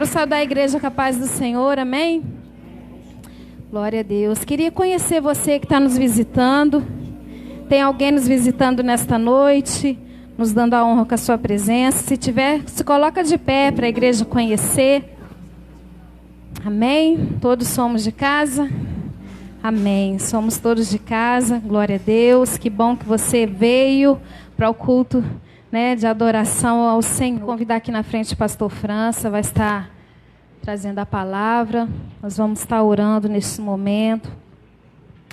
Quero saudar a igreja com a paz do Senhor, amém? Glória a Deus. Queria conhecer você que está nos visitando. Tem alguém nos visitando nesta noite, nos dando a honra com a sua presença. Se tiver, se coloca de pé para a igreja conhecer. Amém? Todos somos de casa? Amém. Somos todos de casa. Glória a Deus. Que bom que você veio para o culto, de adoração ao Senhor. Vou convidar aqui na frente o pastor França, vai estar trazendo a palavra. Nós vamos estar orando neste momento,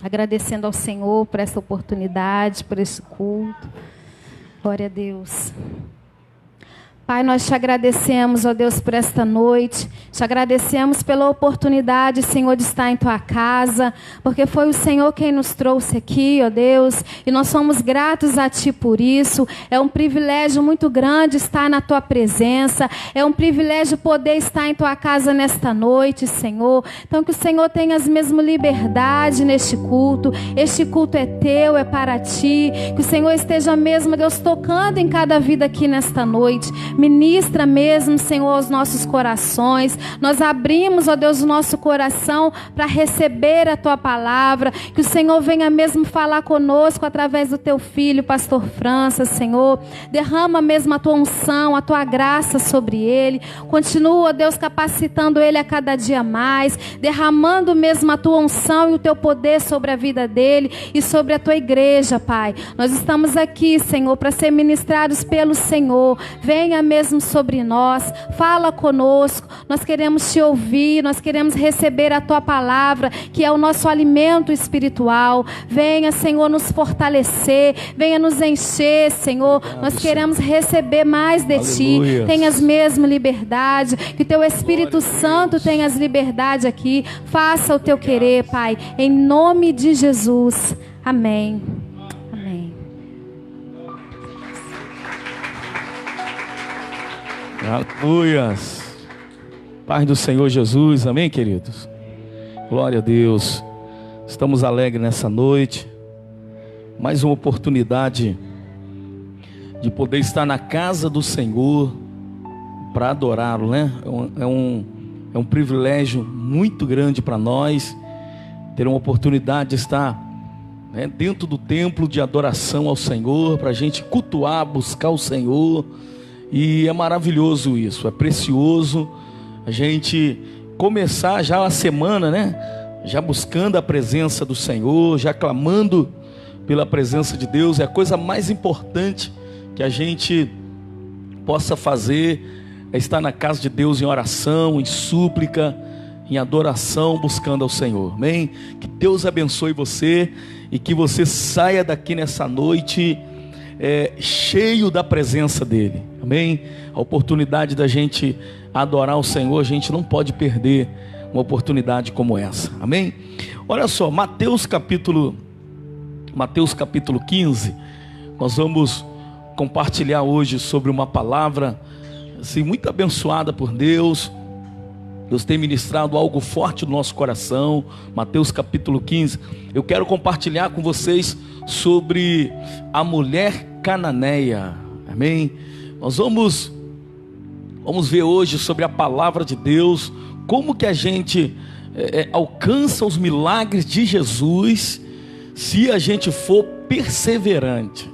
agradecendo ao Senhor por essa oportunidade, por esse culto. Glória a Deus. Pai, nós te agradecemos, ó Deus, por esta noite. Te agradecemos pela oportunidade, Senhor, de estar em tua casa, porque foi o Senhor quem nos trouxe aqui, ó Deus, e nós somos gratos a ti por isso. É um privilégio muito grande estar na tua presença, é um privilégio poder estar em tua casa nesta noite, Senhor. Então que o Senhor tenha as mesmas liberdade neste culto. Este culto é teu, é para ti. Que o Senhor esteja mesmo, Deus, tocando em cada vida aqui nesta noite. Ministra mesmo, Senhor, aos nossos corações. Nós abrimos, ó Deus, o nosso coração para receber a tua palavra. Que o Senhor venha mesmo falar conosco através do teu filho, pastor França, Senhor. Derrama mesmo a tua unção, a tua graça sobre ele. Continua, ó Deus, capacitando ele a cada dia mais. Derramando mesmo a tua unção e o teu poder sobre a vida dele e sobre a tua igreja, Pai. Nós estamos aqui, Senhor, para ser ministrados pelo Senhor. Venha mesmo sobre nós, fala conosco, nós queremos te ouvir, nós queremos receber a tua palavra, que é o nosso alimento espiritual. Venha, Senhor, nos fortalecer, venha nos encher, Senhor. Nós queremos receber mais de ti. Tenhas mesmo liberdade, que teu Espírito Santo tenha as liberdade aqui. Faça o teu querer, Pai, em nome de Jesus. Amém. Aleluias. Paz do Senhor Jesus, amém, queridos? Glória a Deus. Estamos alegres nessa noite. Mais uma oportunidade de poder estar na casa do Senhor para adorá-lo, né? É um privilégio muito grande para nós ter uma oportunidade de estar dentro do templo de adoração ao Senhor, para a gente cultuar, buscar o Senhor. E é maravilhoso isso, é precioso a gente começar já a semana, já buscando a presença do Senhor, já clamando pela presença de Deus. É a coisa mais importante que a gente possa fazer, é estar na casa de Deus em oração, em súplica, em adoração, buscando ao Senhor, amém? Que Deus abençoe você e que você saia daqui nessa noite cheio da presença dele, amém? A oportunidade da gente adorar o Senhor, a gente não pode perder uma oportunidade como essa, amém? Olha só, Mateus capítulo 15, nós vamos compartilhar hoje sobre uma palavra assim, muito abençoada por Deus. Deus tem ministrado algo forte no nosso coração. Mateus capítulo 15, eu quero compartilhar com vocês sobre a mulher cananeia, amém? Nós vamos ver hoje sobre a palavra de Deus, como que a gente alcança os milagres de Jesus, se a gente for perseverante,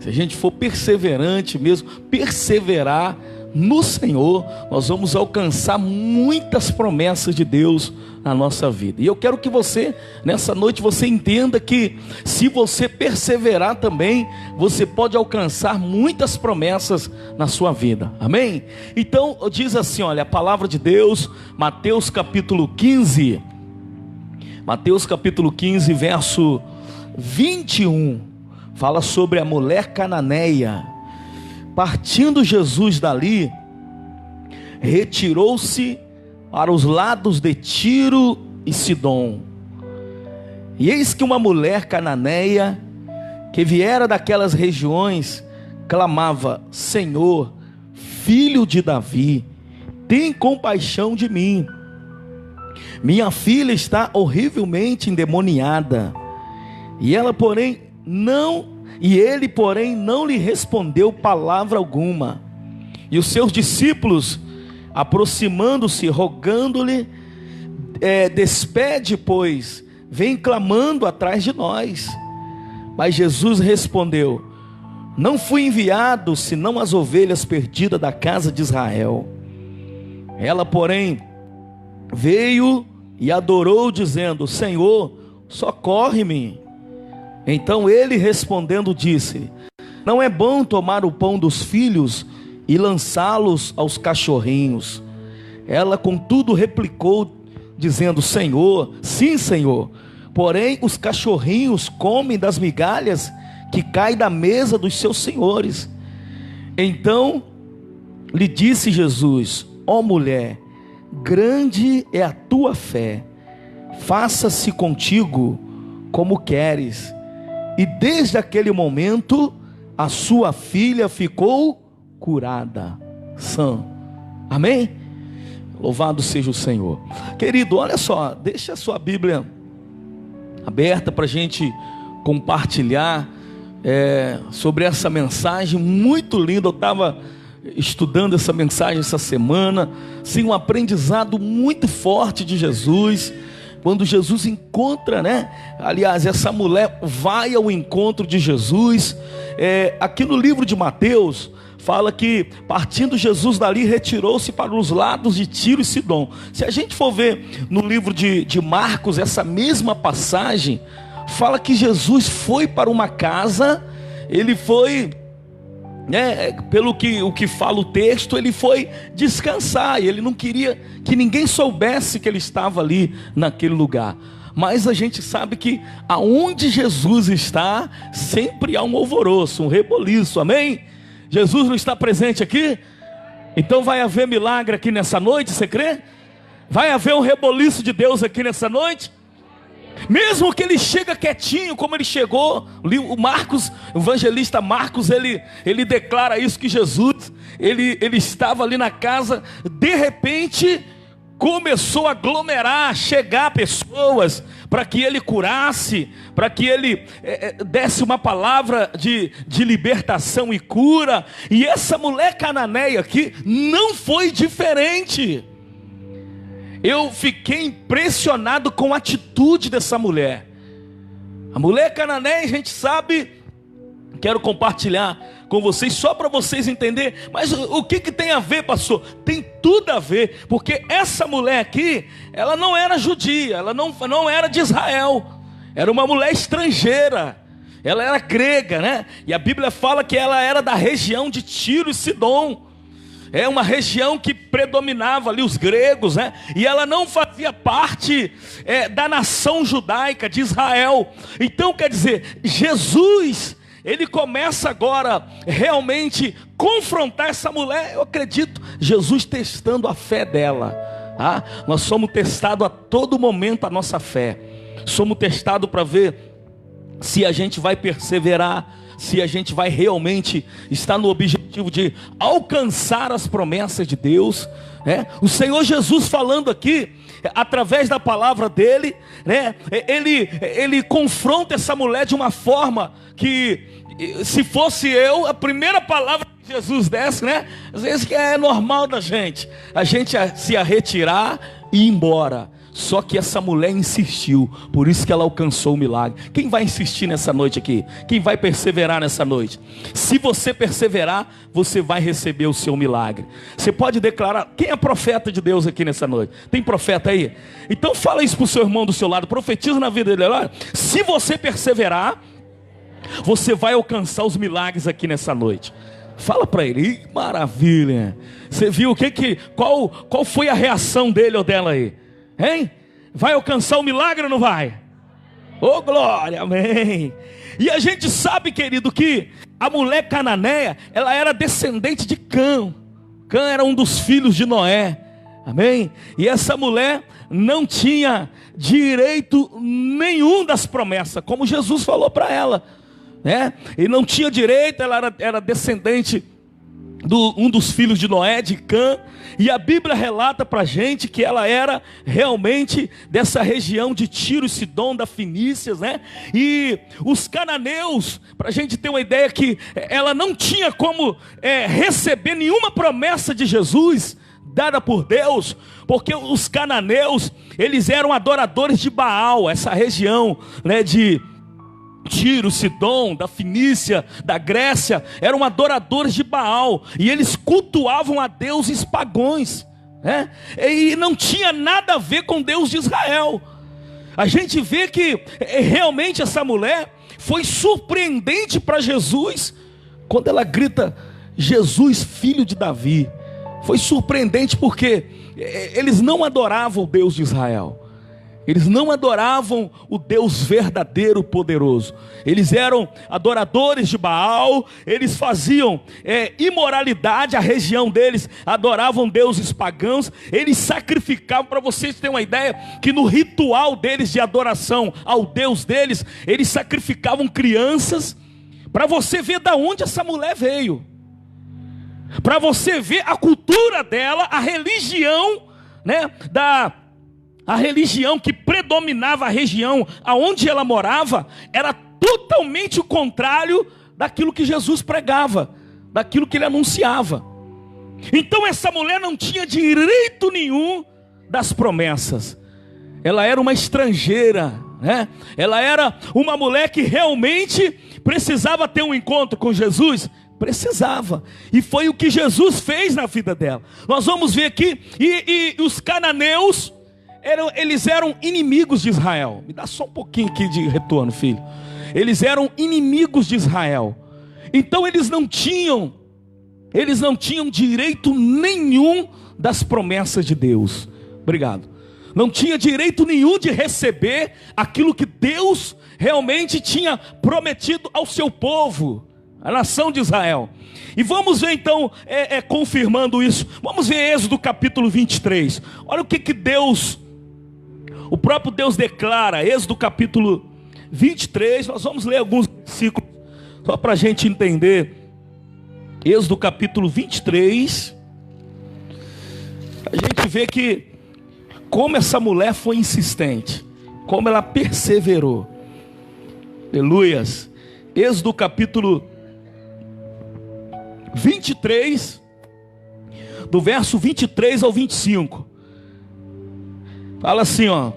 Se a gente for perseverante mesmo, perseverar no Senhor, nós vamos alcançar muitas promessas de Deus na nossa vida. E eu quero que você, nessa noite, você entenda que se você perseverar também, você pode alcançar muitas promessas na sua vida, amém? Então, diz assim, olha, a palavra de Deus, Mateus capítulo 15, verso 21, fala sobre a mulher cananeia. Partindo Jesus dali, retirou-se para os lados de Tiro e Sidom. E eis que uma mulher cananeia, que viera daquelas regiões, clamava: Senhor, filho de Davi, tem compaixão de mim. Minha filha está horrivelmente endemoniada. E ele, porém, não lhe respondeu palavra alguma. E os seus discípulos aproximando-se, rogando-lhe, despede, pois, vem clamando atrás de nós. Mas Jesus respondeu: não fui enviado senão as ovelhas perdidas da casa de Israel. Ela, porém, veio e adorou, dizendo: Senhor, socorre-me. Então ele respondendo disse: não é bom tomar o pão dos filhos e lançá-los aos cachorrinhos. Ela contudo replicou, dizendo: Senhor, sim, Senhor, porém os cachorrinhos comem das migalhas que caem da mesa dos seus senhores. Então lhe disse Jesus: ó mulher, grande é a tua fé, faça-se contigo como queres. E desde aquele momento a sua filha ficou curada, sã. Amém? Louvado seja o Senhor. Querido, olha só, deixa a sua Bíblia aberta para a gente compartilhar sobre essa mensagem muito linda. Eu estava estudando essa mensagem essa semana, sim, um aprendizado muito forte de Jesus. Quando Jesus encontra, aliás, essa mulher vai ao encontro de Jesus. Aqui no livro de Mateus fala que, partindo Jesus dali, retirou-se para os lados de Tiro e Sidom. Se a gente for ver no livro de Marcos, essa mesma passagem fala que Jesus foi para uma casa. Ele foi, pelo o que fala o texto, ele foi descansar, e ele não queria que ninguém soubesse que ele estava ali naquele lugar. Mas a gente sabe que aonde Jesus está, sempre há um alvoroço, um reboliço, amém? Jesus não está presente aqui? Então vai haver milagre aqui nessa noite, você crê? Vai haver um reboliço de Deus aqui nessa noite? Mesmo que ele chega quietinho, como ele chegou, o Marcos, o evangelista Marcos, ele declara isso, que Jesus, ele estava ali na casa, de repente começou a aglomerar, chegar pessoas, para que ele curasse, para que ele desse uma palavra de libertação e cura. E essa mulher cananeia aqui não foi diferente. Eu fiquei impressionado com a atitude dessa mulher. A mulher cananeia, a gente sabe, quero compartilhar com vocês, só para vocês entenderem. Mas o que tem a ver, pastor? Tem tudo a ver, porque essa mulher aqui, ela não era judia, ela não era de Israel, era uma mulher estrangeira, ela era grega, E a Bíblia fala que ela era da região de Tiro e Sidom. É uma região que predominava ali os gregos, E ela não fazia parte da nação judaica de Israel. Então, quer dizer, Jesus, ele começa agora realmente confrontar essa mulher. Eu acredito, Jesus testando a fé dela, tá? Nós somos testados a todo momento, a nossa fé. Somos testados para ver se a gente vai perseverar, se a gente vai realmente estar no objetivo de alcançar as promessas de Deus, O Senhor Jesus falando aqui, através da palavra dele, ele confronta essa mulher de uma forma que, se fosse eu, a primeira palavra que Jesus desse, às vezes que é normal da gente, a gente se ia retirar e ir embora. Só que essa mulher insistiu, por isso que ela alcançou o milagre. Quem vai insistir nessa noite aqui? Quem vai perseverar nessa noite? Se você perseverar, você vai receber o seu milagre. Você pode declarar, quem é profeta de Deus aqui nessa noite? Tem profeta aí? Então fala isso para o seu irmão do seu lado, profetiza na vida dele. Olha, se você perseverar, você vai alcançar os milagres aqui nessa noite. Fala para ele. Ih, maravilha. Você viu qual foi a reação dele ou dela aí? Hein? Vai alcançar o milagre ou não vai? Oh glória, amém. E a gente sabe, querido, que a mulher cananeia, ela era descendente de Cã. Cã era um dos filhos de Noé, amém? E essa mulher não tinha direito nenhum das promessas, como Jesus falou para ela, E não tinha direito, ela era descendente um dos filhos de Noé, de Cã. E a Bíblia relata para a gente que ela era realmente dessa região de Tiro e Sidom, da Fenícias, E os cananeus, para a gente ter uma ideia, que ela não tinha como receber nenhuma promessa de Jesus dada por Deus, porque os cananeus, eles eram adoradores de Baal, essa região, né, de Tiro, Sidom, da Fenícia, da Grécia, eram adoradores de Baal, e eles cultuavam a deuses pagãos, né? E não tinha nada a ver com Deus de Israel. A gente vê que realmente essa mulher foi surpreendente para Jesus, quando ela grita, Jesus, filho de Davi. Foi surpreendente porque eles não adoravam o Deus de Israel. Eles não adoravam o Deus verdadeiro, poderoso. Eles eram adoradores de Baal. Eles faziam imoralidade. A região deles adoravam deuses pagãos. Eles sacrificavam, para vocês terem uma ideia, que no ritual deles de adoração ao Deus deles, eles sacrificavam crianças. Para você ver de onde essa mulher veio, para você ver a cultura dela, a religião, né, a religião que predominava a região aonde ela morava, era totalmente o contrário daquilo que Jesus pregava, daquilo que ele anunciava. Então essa mulher não tinha direito nenhum das promessas. Ela era uma estrangeira, né? Ela era uma mulher que realmente precisava ter um encontro com Jesus. Precisava, e foi o que Jesus fez na vida dela. Nós vamos ver aqui, e os cananeus, eles eram inimigos de Israel. Me dá só um pouquinho aqui de retorno, filho. Eles eram inimigos de Israel. Então eles não tinham direito nenhum das promessas de Deus. Obrigado. Não tinha direito nenhum de receber aquilo que Deus realmente tinha prometido ao seu povo, a nação de Israel. E vamos ver então, confirmando isso, vamos ver Êxodo capítulo 23. Olha o que Deus, o próprio Deus declara. Êxodo capítulo 23, nós vamos ler alguns versículos, só para a gente entender. Êxodo capítulo 23, a gente vê que, como essa mulher foi insistente, como ela perseverou. Aleluias. Êxodo capítulo 23, do verso 23 ao 25. Fala assim, ó: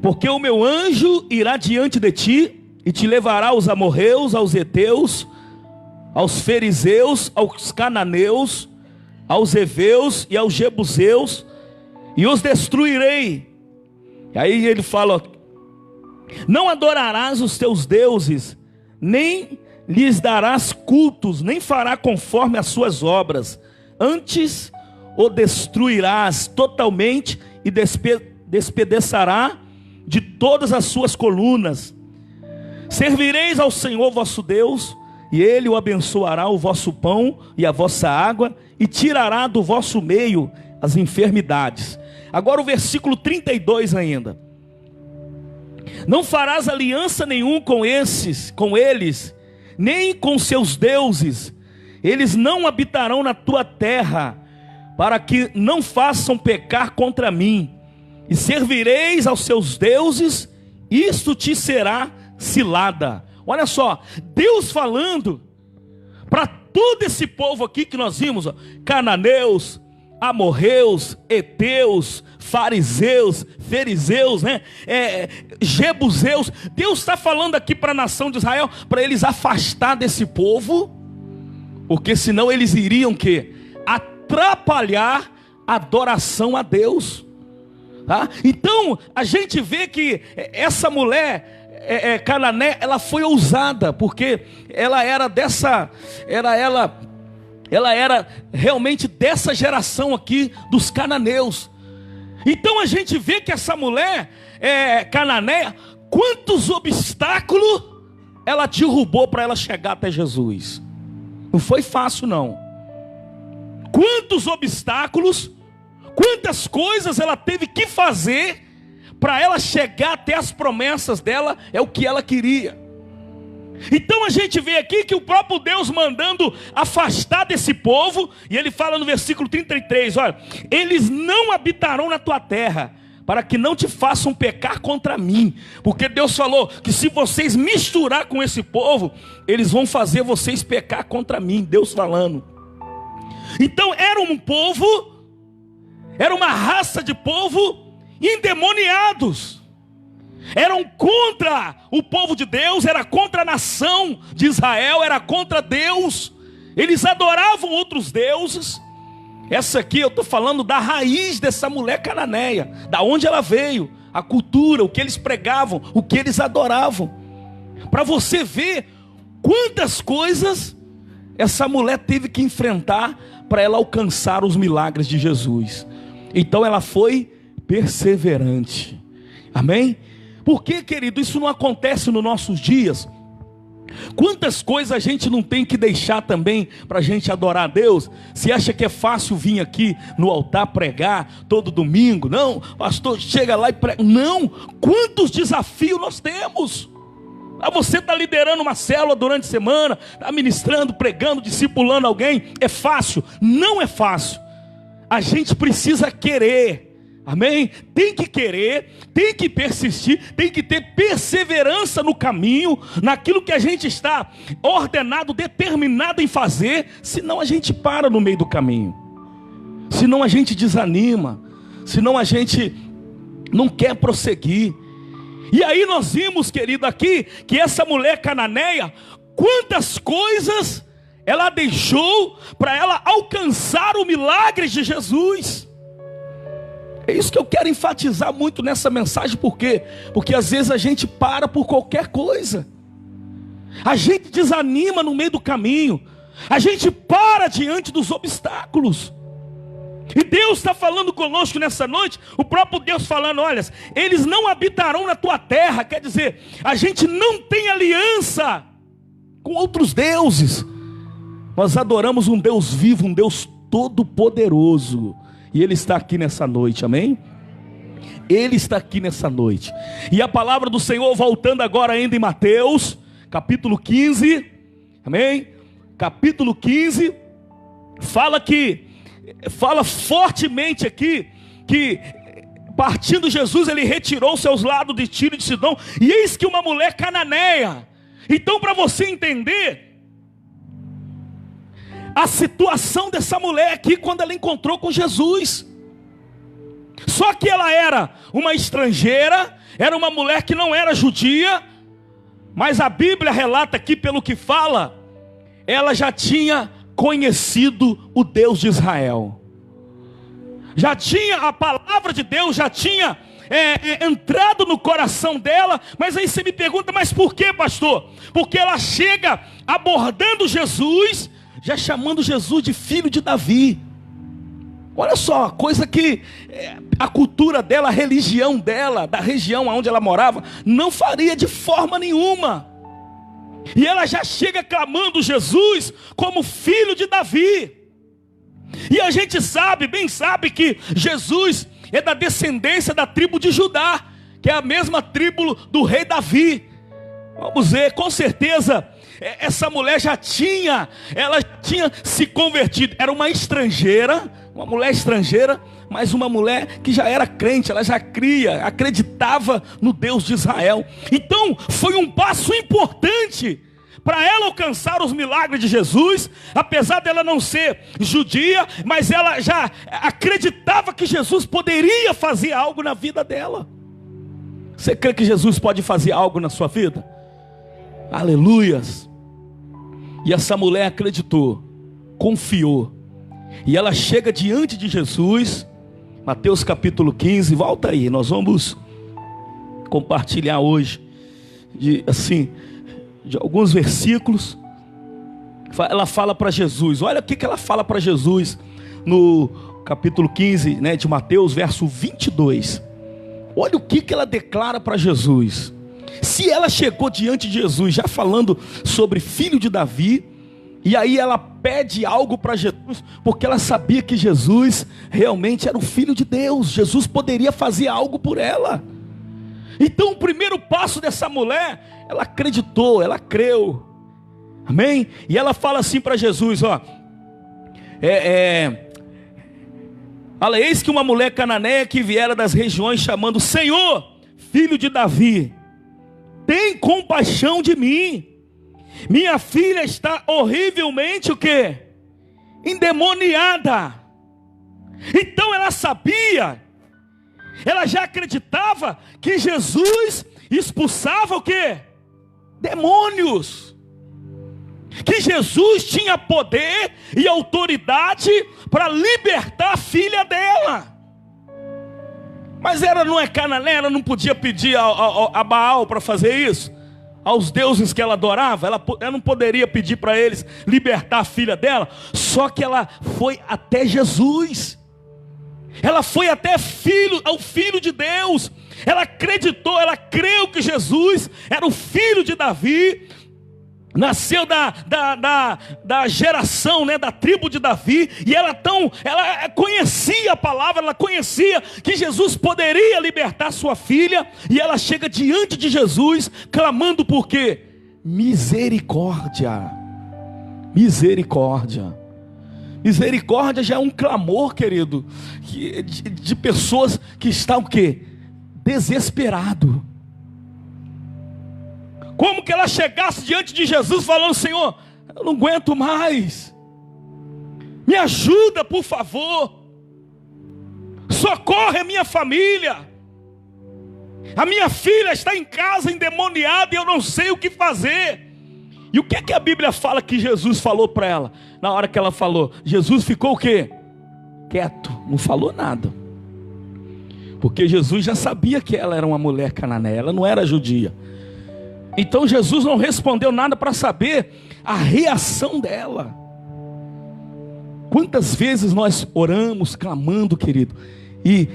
porque o meu anjo irá diante de ti, e te levará aos amorreus, aos heteus, aos fariseus, aos cananeus, aos heveus e aos jebuseus, e os destruirei. E aí ele fala: não adorarás os teus deuses, nem lhes darás cultos, nem fará conforme as suas obras. Antes o destruirás totalmente e despedaçará de todas as suas colunas. Servireis ao Senhor vosso Deus, e Ele o abençoará o vosso pão e a vossa água, e tirará do vosso meio as enfermidades. Agora o versículo 32 ainda: não farás aliança nenhuma com eles, nem com seus deuses. Eles não habitarão na tua terra, para que não façam pecar contra mim. E servireis aos seus deuses, isto te será cilada. Olha só, Deus falando para todo esse povo aqui que nós vimos, ó, cananeus, amorreus, heteus, fariseus, fariseus, né? Jebuseus. Deus está falando aqui para a nação de Israel, para eles afastar desse povo, porque senão eles iriam atrapalhar a adoração a Deus, tá? Então a gente vê que essa mulher Canané, ela foi ousada, porque ela era realmente dessa geração aqui dos cananeus. Então a gente vê que essa mulher cananeia, quantos obstáculos ela derrubou para ela chegar até Jesus. Não foi fácil não. Quantos obstáculos, quantas coisas ela teve que fazer para ela chegar até as promessas dela, é o que ela queria. Então a gente vê aqui que o próprio Deus mandando afastar desse povo, e ele fala no versículo 33, olha: eles não habitarão na tua terra, para que não te façam pecar contra mim. Porque Deus falou que se vocês misturar com esse povo, eles vão fazer vocês pecar contra mim. Deus falando. Então era um povo, era uma raça de povo endemoniados. Eram contra o povo de Deus, era contra a nação de Israel, era contra Deus. Eles adoravam outros deuses. Essa aqui eu estou falando da raiz dessa mulher cananeia, da onde ela veio, a cultura, o que eles pregavam, o que eles adoravam. Para você ver quantas coisas essa mulher teve que enfrentar para ela alcançar os milagres de Jesus. Então ela foi perseverante. Amém? Por que, querido, isso não acontece nos nossos dias? Quantas coisas a gente não tem que deixar também para a gente adorar a Deus? Se acha que é fácil vir aqui no altar pregar todo domingo? Não, pastor, chega lá e prega. Não, quantos desafios nós temos? Você está liderando uma célula durante a semana, está ministrando, pregando, discipulando alguém. É fácil? Não é fácil. A gente precisa querer. Amém? Tem que querer, tem que persistir, tem que ter perseverança no caminho, naquilo que a gente está ordenado, determinado em fazer, senão a gente para no meio do caminho, senão a gente desanima, senão a gente não quer prosseguir. E aí nós vimos, querido, aqui, que essa mulher cananeia, quantas coisas ela deixou para ela alcançar o milagre de Jesus. É isso que eu quero enfatizar muito nessa mensagem. Por quê? Porque às vezes a gente para por qualquer coisa, a gente desanima no meio do caminho, a gente para diante dos obstáculos. E Deus está falando conosco nessa noite, o próprio Deus falando: olha, eles não habitarão na tua terra. Quer dizer, a gente não tem aliança com outros deuses. Nós adoramos um Deus vivo, um Deus todo-poderoso. E Ele está aqui nessa noite, amém? Ele está aqui nessa noite. E a palavra do Senhor, voltando agora ainda em Mateus, capítulo 15, amém? Capítulo 15, fala fortemente aqui, que partindo Jesus, Ele retirou-se aos lados de Tiro e de Sidom, e eis que uma mulher cananeia. Então, para você entender a situação dessa mulher aqui, quando ela encontrou com Jesus. Só que ela era uma estrangeira, era uma mulher que não era judia, mas a Bíblia relata aqui, pelo que fala, ela já tinha conhecido o Deus de Israel, já tinha a palavra de Deus, já tinha entrado no coração dela. Mas aí você me pergunta: mas por que, pastor? Porque ela chega abordando Jesus, já chamando Jesus de filho de Davi. Olha só, coisa que a cultura dela, a religião dela, da região onde ela morava, não faria de forma nenhuma. E ela já chega clamando Jesus como filho de Davi. E a gente sabe, bem sabe, que Jesus é da descendência da tribo de Judá, que é a mesma tribo do rei Davi. Vamos ver, com certeza essa mulher ela tinha se convertido. Era uma estrangeira, uma mulher estrangeira, mas uma mulher que já era crente, ela já acreditava no Deus de Israel. Então foi um passo importante para ela alcançar os milagres de Jesus, apesar dela não ser judia, mas ela já acreditava que Jesus poderia fazer algo na vida dela. Você crê que Jesus pode fazer algo na sua vida? Aleluias. E essa mulher acreditou, confiou, e ela chega diante de Jesus. Mateus capítulo 15, volta aí, nós vamos compartilhar hoje de alguns versículos. Ela fala para Jesus, olha o que ela fala para Jesus no capítulo 15, de Mateus, verso 22. Olha o que ela declara para Jesus. Se ela chegou diante de Jesus já falando sobre filho de Davi, e aí ela pede algo para Jesus, porque ela sabia que Jesus realmente era o filho de Deus, Jesus poderia fazer algo por ela. Então o primeiro passo dessa mulher, ela acreditou, ela creu, amém? E ela fala assim para Jesus, olha, eis que uma mulher cananeia que viera das regiões, chamando: Senhor, filho de Davi, tem compaixão de mim, minha filha está horrivelmente o quê? endemoniada. Então ela sabia, ela já acreditava que Jesus expulsava o quê? Demônios. Que Jesus tinha poder e autoridade para libertar a filha dela. Mas ela não é Canané, ela não podia pedir a Baal para fazer isso, aos deuses que ela adorava. Ela não poderia pedir para eles libertar a filha dela. Só que ela foi até Jesus. Ela foi até ao Filho de Deus. Ela acreditou, ela creu que Jesus era o filho de Davi. Nasceu da geração, né, da tribo de Davi. E ela conhecia a palavra, ela conhecia que Jesus poderia libertar sua filha. E ela chega diante de Jesus, clamando por quê? Misericórdia. Misericórdia. Misericórdia já é um clamor, querido, de pessoas que estão o quê? Desesperado. Como que ela chegasse diante de Jesus falando: Senhor, eu não aguento mais, me ajuda por favor, socorre a minha família, a minha filha está em casa endemoniada e eu não sei o que fazer. E o que é que a Bíblia fala que Jesus falou para ela? Na hora que ela falou, Jesus ficou o quê? Quieto, não falou nada. Porque Jesus já sabia que ela era uma mulher cananeia, ela não era judia. Então Jesus não respondeu nada para saber a reação dela. Quantas vezes nós oramos, clamando, querido, e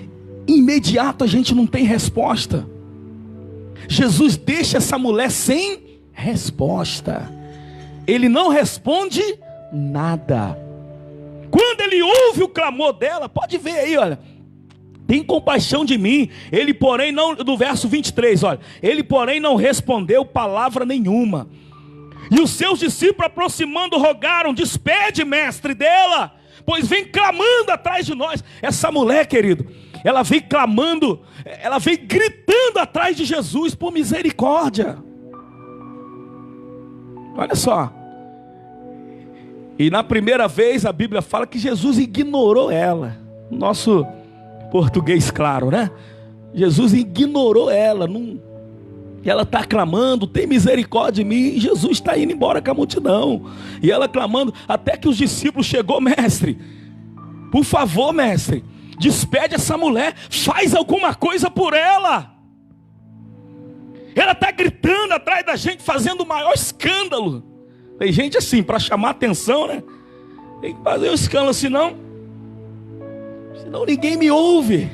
imediato a gente não tem resposta. Jesus deixa essa mulher sem resposta. Ele não responde nada. Quando ele ouve o clamor dela, pode ver aí, olha: tem compaixão de mim. Ele porém não, do verso 23, olha: ele porém não respondeu palavra nenhuma. E os seus discípulos, aproximando, rogaram: despede, mestre, dela, pois vem clamando atrás de nós. Essa mulher, querido, ela vem clamando, ela vem gritando atrás de Jesus por misericórdia. Olha só. E na primeira vez a Bíblia fala que Jesus ignorou ela. Nosso português claro, né? Jesus ignorou ela. E ela está clamando: tem misericórdia de mim. E Jesus está indo embora com a multidão. E ela clamando, até que os discípulos chegou: mestre, por favor, mestre, despede essa mulher, faz alguma coisa por ela. Ela está gritando atrás da gente, fazendo o maior escândalo. Tem gente assim, para chamar atenção, né? Tem que fazer um escândalo, senão ninguém me ouve.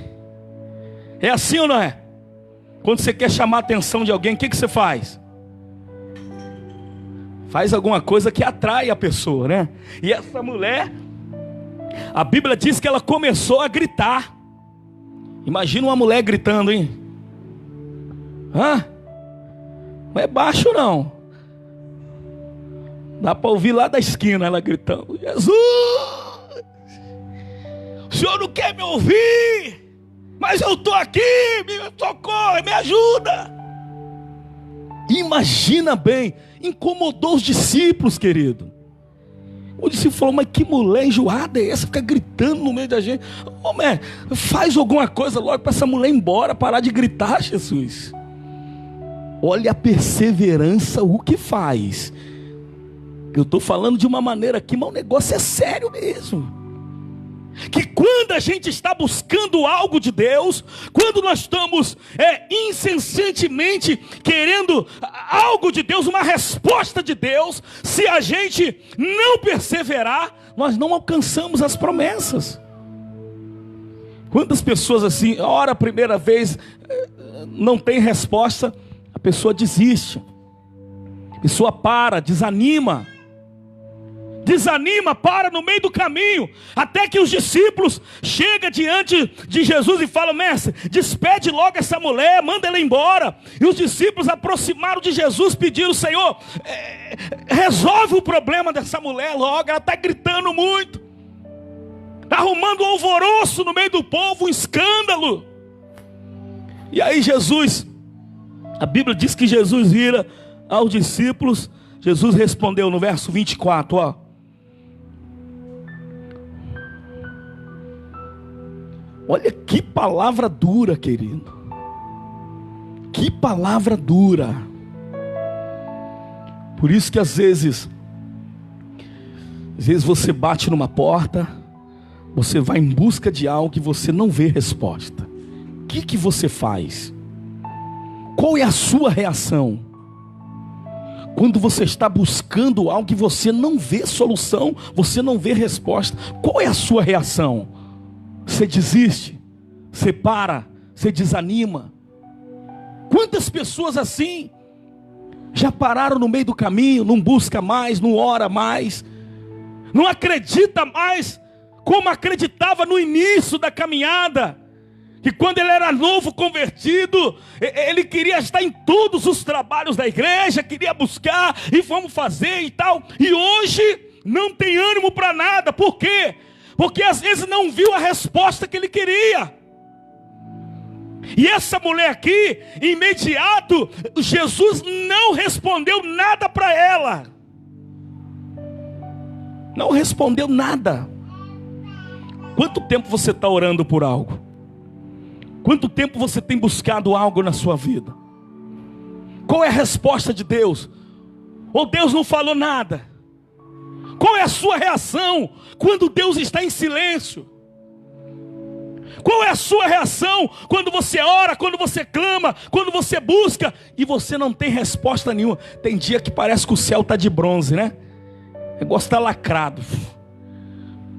É assim ou não é? Quando você quer chamar a atenção de alguém, o que você faz? Faz alguma coisa que atrai a pessoa, né? E essa mulher, a Bíblia diz que ela começou a gritar. Imagina uma mulher gritando, hein? Hã? Não é baixo não. Dá para ouvir lá da esquina ela gritando: Jesus, o Senhor não quer me ouvir, mas eu estou aqui, me socorre, me ajuda. Imagina bem, incomodou os discípulos, querido. O discípulo falou: mas que mulher enjoada é essa? Fica gritando no meio da gente. Homem, faz alguma coisa logo para essa mulher ir embora, parar de gritar, Jesus. Olha a perseverança, o que faz. Eu estou falando de uma maneira aqui, mas o negócio é sério mesmo. Que quando a gente está buscando algo de Deus, quando nós estamos incessantemente querendo algo de Deus, uma resposta de Deus, se a gente não perseverar, nós não alcançamos as promessas. Quantas pessoas assim, ora a primeira vez, não tem resposta, a pessoa desiste, a pessoa para, desanima, para no meio do caminho, até que os discípulos chegam diante de Jesus e falam: mestre, despede logo essa mulher, manda ela embora. E os discípulos aproximaram de Jesus, pediram: Senhor, resolve o problema dessa mulher logo, ela está gritando muito, está arrumando um alvoroço no meio do povo, um escândalo. E aí Jesus, a Bíblia diz que Jesus vira aos discípulos. Jesus respondeu no verso 24, ó: Olha que palavra dura, querido. Que palavra dura. Por isso que às vezes você bate numa porta, você vai em busca de algo que você não vê resposta. O que você faz? Qual é a sua reação? Quando você está buscando algo que você não vê solução, você não vê resposta, qual é a sua reação? Você desiste? Você para? Você desanima? Quantas pessoas assim já pararam no meio do caminho, não busca mais, não ora mais, não acredita mais como acreditava no início da caminhada, que quando ele era novo convertido, ele queria estar em todos os trabalhos da igreja, queria buscar e vamos fazer e tal, e hoje não tem ânimo para nada. Por quê? Porque às vezes não viu a resposta que ele queria. E essa mulher aqui, imediato, Jesus não respondeu nada para ela. Não respondeu nada. Quanto tempo você está orando por algo? Quanto tempo você tem buscado algo na sua vida? Qual é a resposta de Deus? Ou Deus não falou nada? Qual é a sua reação quando Deus está em silêncio? Qual é a sua reação quando você ora, quando você clama, quando você busca e você não tem resposta nenhuma? Tem dia que parece que o céu está de bronze, né? O negócio está lacrado.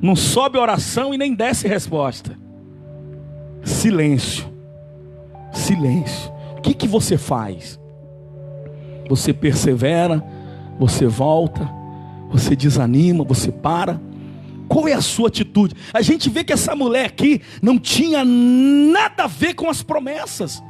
Não sobe oração e nem desce resposta. Silêncio. Silêncio. O que você faz? Você persevera, você volta, você desanima, você para. Qual é a sua atitude? A gente vê que essa mulher aqui não tinha nada a ver com as promessas.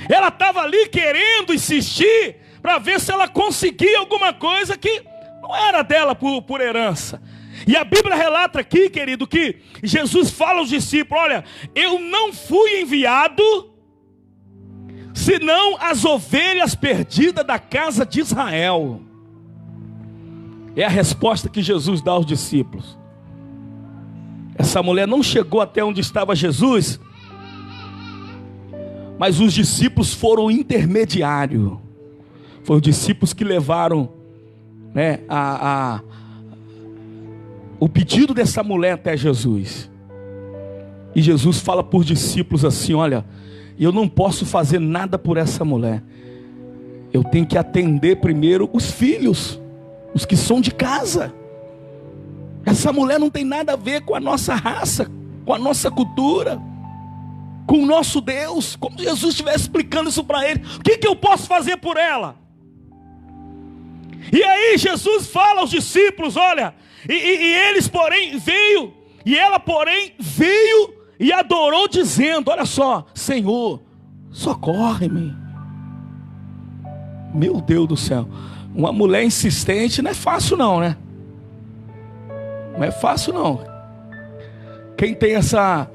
Ela estava ali querendo insistir para ver se ela conseguia alguma coisa que não era dela por herança. E a Bíblia relata aqui, querido, que Jesus fala aos discípulos: olha, eu não fui enviado senão as ovelhas perdidas da casa de Israel. É a resposta que Jesus dá aos discípulos. Essa mulher não chegou até onde estava Jesus, mas os discípulos foram intermediários. Foram os discípulos que levaram, né, o pedido dessa mulher até Jesus. E Jesus fala para os discípulos assim: olha, eu não posso fazer nada por essa mulher. Eu tenho que atender primeiro os filhos, os que são de casa. Essa mulher não tem nada a ver com a nossa raça, com a nossa cultura, com o nosso Deus. Como se Jesus estivesse explicando isso para ele. O que eu posso fazer por ela? E aí Jesus fala aos discípulos: olha, e eles porém veio, e ela porém veio e adorou dizendo: olha só, Senhor, socorre-me. Meu Deus do céu. Uma mulher insistente não é fácil não, né? Não é fácil não. Quem tem essa...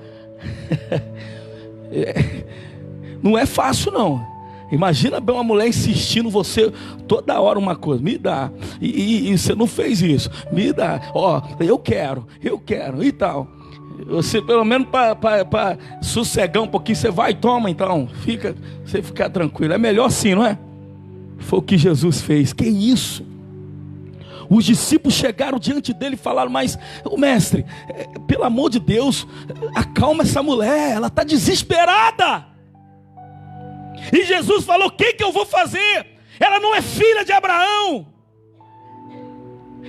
Não é fácil não. Imagina bem uma mulher insistindo você toda hora uma coisa: me dá, e você não fez isso, me dá, ó, eu quero e tal. Você pelo menos para sossegar um pouquinho, você vai e toma então, você fica tranquilo. É melhor assim, não é? Foi o que Jesus fez. Que isso? Os discípulos chegaram diante dele e falaram: mas, mestre, pelo amor de Deus, acalma essa mulher, ela está desesperada. E Jesus falou: o que eu vou fazer? Ela não é filha de Abraão,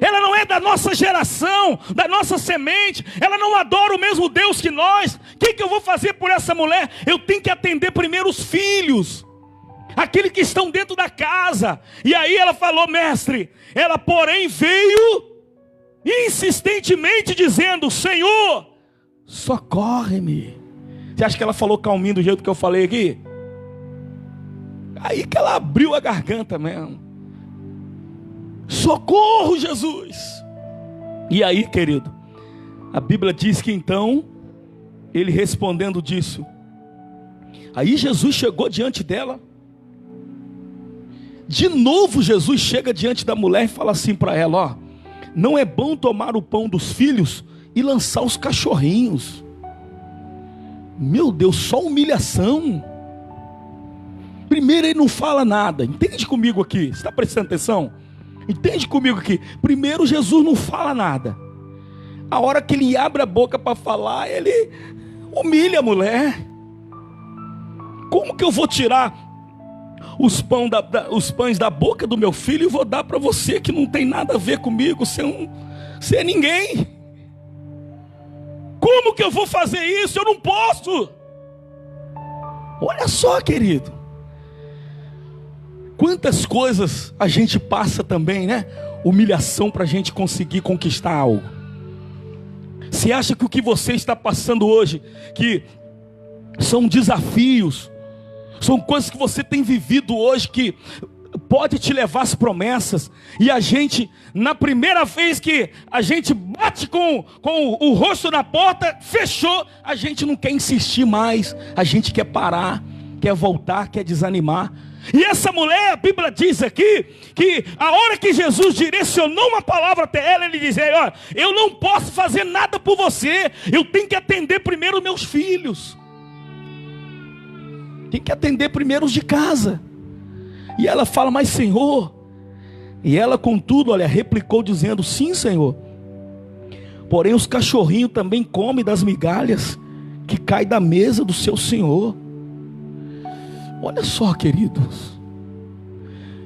ela não é da nossa geração, da nossa semente, ela não adora o mesmo Deus que nós. O que eu vou fazer por essa mulher? Eu tenho que atender primeiro os filhos, aqueles que estão dentro da casa. E aí ela falou: mestre, ela porém veio insistentemente dizendo: Senhor, socorre-me. Você acha que ela falou calminho do jeito que eu falei aqui? Aí que ela abriu a garganta mesmo. Socorro, Jesus. E aí, querido, a Bíblia diz que então ele respondendo disse: aí Jesus chegou diante dela. De novo Jesus chega diante da mulher e fala assim para ela: ó, não é bom tomar o pão dos filhos e lançar os cachorrinhos. Meu Deus, só humilhação. Primeiro ele não fala nada. Entende comigo aqui? Você está prestando atenção? Entende comigo aqui? Primeiro Jesus não fala nada. A hora que ele abre a boca para falar, ele humilha a mulher. Como que eu vou tirar os pães da boca do meu filho e vou dar para você que não tem nada a ver comigo? Você é ninguém. Como que eu vou fazer isso? Eu não posso. Olha só, querido. Quantas coisas a gente passa também, né? Humilhação para a gente conseguir conquistar algo. Você acha que o que você está passando hoje, que são desafios, são coisas que você tem vivido hoje, que pode te levar às promessas, e a gente, na primeira vez que a gente bate com o rosto na porta, fechou, a gente não quer insistir mais, a gente quer parar, quer voltar, quer desanimar. E essa mulher, a Bíblia diz aqui, que a hora que Jesus direcionou uma palavra até ela, ele dizia: olha, eu não posso fazer nada por você, eu tenho que atender primeiro meus filhos, tem que atender primeiro os de casa. E ela fala: mas Senhor, e ela contudo, olha, replicou dizendo: sim, Senhor, porém os cachorrinhos também comem das migalhas que caem da mesa do seu Senhor. Olha só, queridos,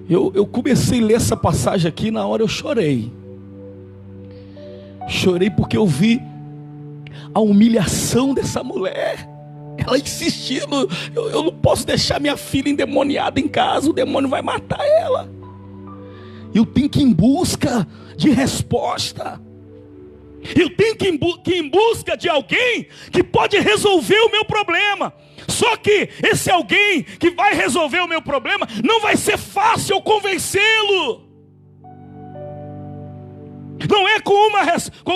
eu comecei a ler essa passagem aqui, na hora eu chorei. Chorei porque eu vi a humilhação dessa mulher. Ela insistindo: eu não posso deixar minha filha endemoniada em casa, o demônio vai matar ela. Eu tenho que ir em busca de resposta. Eu tenho que ir em busca de alguém que pode resolver o meu problema. Só que esse alguém que vai resolver o meu problema, não vai ser fácil eu convencê-lo. Não é com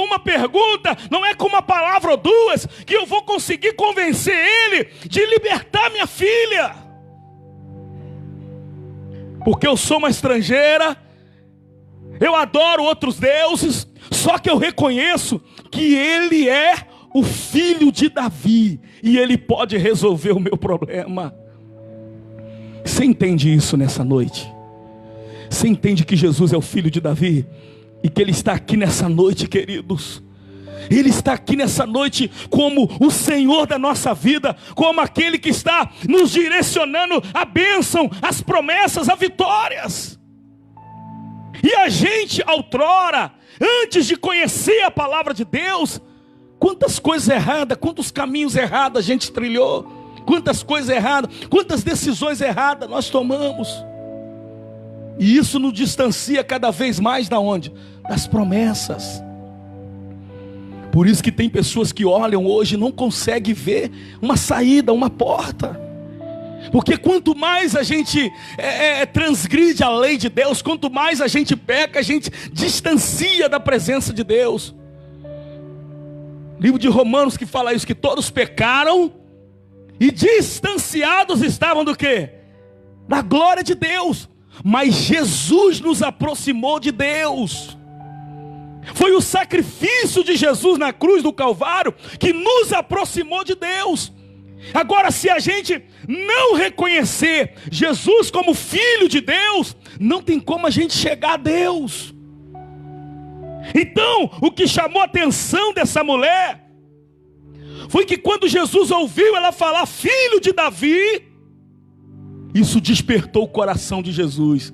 uma pergunta, não é com uma palavra ou duas, que eu vou conseguir convencer ele de libertar minha filha. Porque eu sou uma estrangeira, eu adoro outros deuses, só que eu reconheço que ele é o filho de Davi, e ele pode resolver o meu problema. Você entende isso nessa noite? Você entende que Jesus é o filho de Davi? E que ele está aqui nessa noite, queridos. Ele está aqui nessa noite como o Senhor da nossa vida, como aquele que está nos direcionando a bênção, as promessas, as vitórias. E a gente, outrora, antes de conhecer a palavra de Deus, quantas coisas erradas, quantos caminhos errados a gente trilhou, quantas coisas erradas, quantas decisões erradas nós tomamos. E isso nos distancia cada vez mais da onde? Das promessas. Por isso que tem pessoas que olham hoje e não conseguem ver uma saída, uma porta. Porque quanto mais a gente transgride a lei de Deus, quanto mais a gente peca, a gente distancia da presença de Deus. Livro de Romanos que fala isso, que todos pecaram e distanciados estavam do quê? Da glória de Deus. Mas Jesus nos aproximou de Deus. Foi o sacrifício de Jesus na cruz do Calvário que nos aproximou de Deus. Agora, se a gente não reconhecer Jesus como Filho de Deus, não tem como a gente chegar a Deus. Então, o que chamou a atenção dessa mulher foi que quando Jesus ouviu ela falar Filho de Davi, isso despertou o coração de Jesus.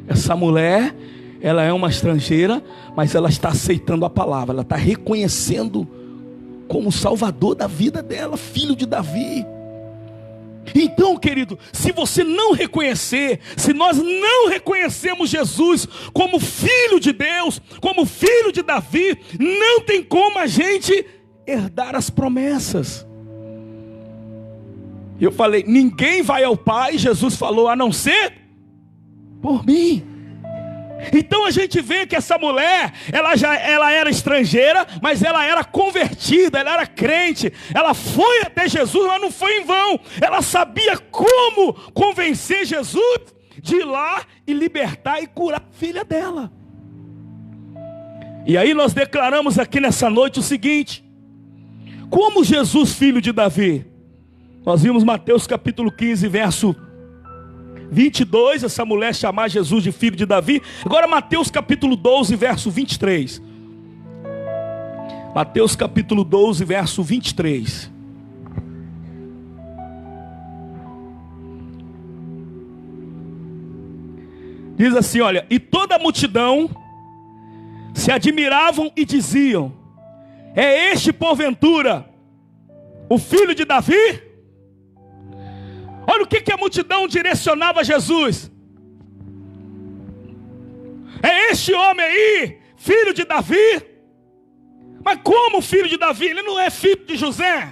Essa mulher, ela é uma estrangeira, mas ela está aceitando a palavra, ela está reconhecendo como Salvador da vida dela, Filho de Davi. Então, querido, se você não reconhecer, se nós não reconhecemos Jesus como Filho de Deus, como Filho de Davi, não tem como a gente herdar as promessas. Eu falei, ninguém vai ao Pai, Jesus falou, a não ser por mim. Então a gente vê que essa mulher, ela era estrangeira, mas ela era convertida, ela era crente, ela foi até Jesus, mas não foi em vão. Ela sabia como convencer Jesus de ir lá e libertar e curar a filha dela. E aí nós declaramos aqui nessa noite o seguinte: como Jesus, filho de Davi, Nós vimos Mateus capítulo 15, verso 22, essa mulher chamar Jesus de filho de Davi. Agora Mateus capítulo 12, verso 23. Mateus capítulo 12, verso 23. Diz assim, olha: e toda a multidão se admiravam e diziam: é este porventura o filho de Davi? Olha o que a multidão direcionava a Jesus: é este homem aí, filho de Davi? Mas como filho de Davi? Ele não é filho de José?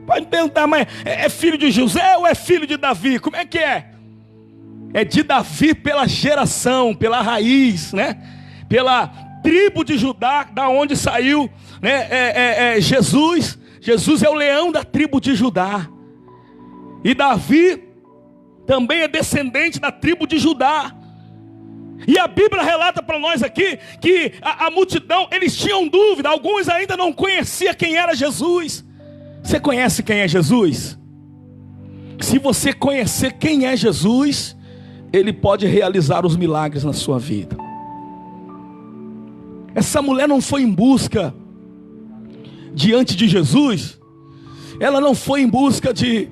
Pode perguntar, mas é filho de José ou é filho de Davi? Como é que é? É de Davi pela geração, pela raiz, né? Pela tribo de Judá, da onde saiu, né? Jesus. Jesus é o leão da tribo de Judá. E Davi também é descendente da tribo de Judá. E a Bíblia relata para nós aqui que a multidão, eles tinham dúvida. Alguns ainda não conheciam quem era Jesus. Você conhece quem é Jesus? Se você conhecer quem é Jesus, Ele pode realizar os milagres na sua vida. Essa mulher não foi em busca diante de Jesus. Ela não foi em busca de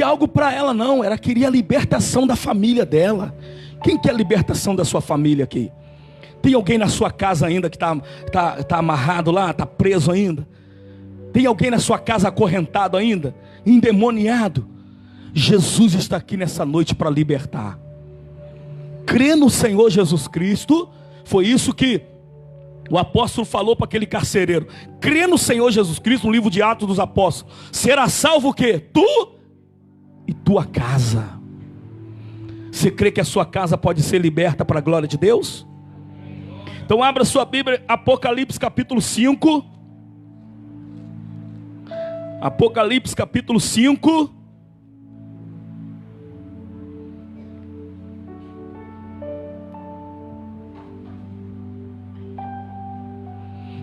algo para ela, não. Ela queria a libertação da família dela. Quem quer a libertação da sua família aqui? Tem alguém na sua casa ainda que tá amarrado lá, está preso ainda? Tem alguém na sua casa acorrentado ainda? Endemoniado? Jesus está aqui nessa noite para libertar. Crê no Senhor Jesus Cristo. Foi isso que o apóstolo falou para aquele carcereiro: crê no Senhor Jesus Cristo, no livro de Atos dos Apóstolos, será salvo o quê? Tu e tua casa. Você crê que a sua casa pode ser liberta para a glória de Deus? Então abra sua Bíblia, Apocalipse capítulo 5. Apocalipse capítulo 5.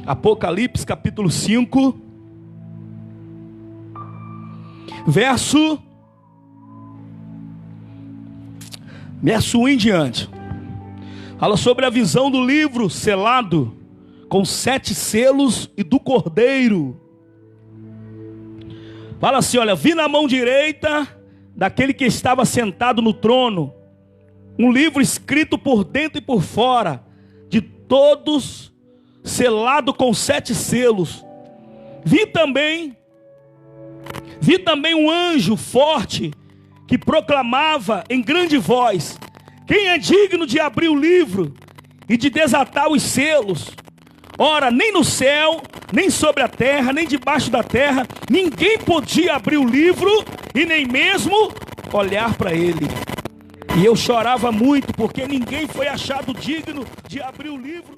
Apocalipse capítulo 5, verso 1 em diante. Fala sobre a visão do livro selado com 7 selos e do cordeiro. Fala assim, olha: vi na mão direita daquele que estava sentado no trono um livro escrito por dentro e por fora, de todos, selado com 7 selos. Vi também um anjo forte que proclamava em grande voz: quem é digno de abrir o livro e de desatar os selos? Ora, nem no céu, nem sobre a terra, nem debaixo da terra, ninguém podia abrir o livro e nem mesmo olhar para ele. E eu chorava muito, porque ninguém foi achado digno de abrir o livro